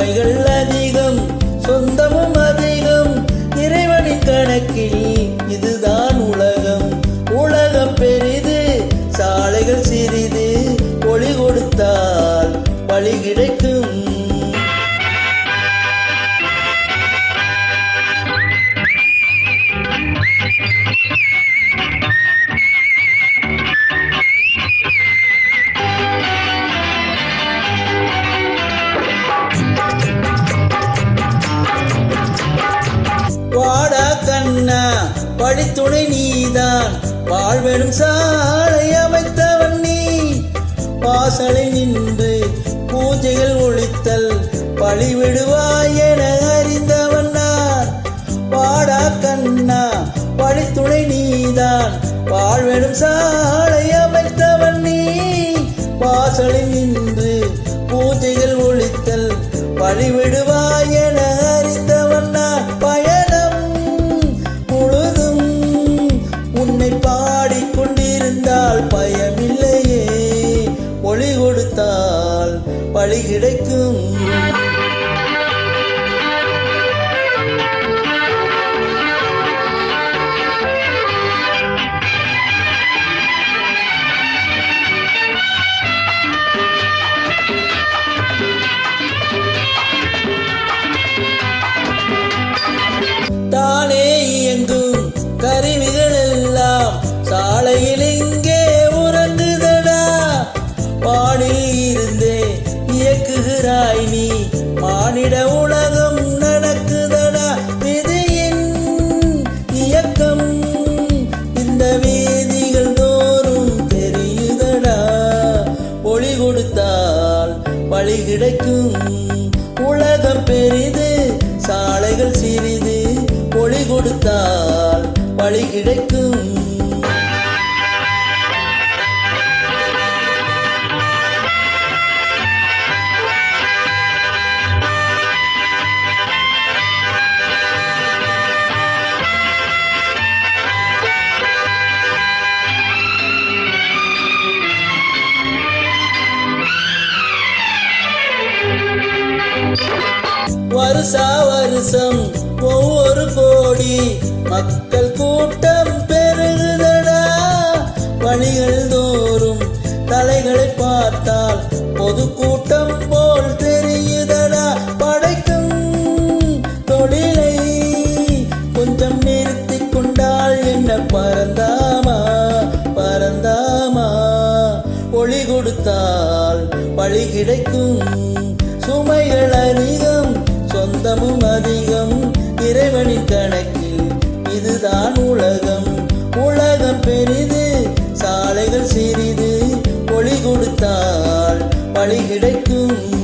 சுமைகள் அதிகம், சொந்தமும் அதிகம். இறைவனின் கணக்கில் இதுதான் உலகம். உலகம் பெரிது, சாலைகள் சிறிது. ஒளி கொடுத்தால் வழி கிடைக்கும். வாடா கண்ணா, படித்துணை நீதான். வாழ்வெனும் சாலை அமைத்தவன் நீ. வாசலில் நின்று பூஜைகள் ஒழித்தல் பழிவிடுவாய் என அறிந்தவன் நான். வாடா கண்ணா, படித்துணை நீதான். வாழ்வெனும் சாலை அமைத்தவன் நீ. வாசலில் நின்று பூஜைகள் ஒழித்தல் பழிவிடுவாய் என அறிந்தவன் நான். பயணம் முழுதும் உன்னை பாடிக்கொண்டிருந்தால் பயமில்லையே. ஒளி கொடுத்தால் வழி கிடைக்கும். தானே இயங்கும் கருவிகள் எல்லாம் சாலையில் இங்கே உறங்குதடா. வானில் இருந்தே இயக்குகிறாய் நீ. மானிட உலகம் நடக்குதடா. விதியின் இயக்கம் இந்த வீதிகள் தோறும் தெரியுதடா. ஒளி கொடுத்தால் வழி கிடைக்கும். உலகம் பெரிது, சாலைகள் சிறிது. ஒளி கொடுத்தால் வழி கிடைக்கும். வருஷா வருஷம் ஒவ்வொரு கோடி மக்கள் கூட்டம் பெருகுதடா. வழிகள் தோறும் தலைகளை பார்த்தால் பொது கூட்டம் போல் தெரியுதடா. படைக்கும் தொழிலை கொஞ்சம் நிறுத்தி கொண்டால் என்ன பரந்தாமா பரந்தாமா. ஒளி கொடுத்தால் வழி கிடைக்கும். சுமைகள் அதிகம், சொந்தமும் அதிகம். இறைவனின் கணக்கில் இதுதான் உலகம். உலகம் பெரிது, சாலைகள் சிறிது. ஒளி கொடுத்தால் வழி கிடைக்கும்.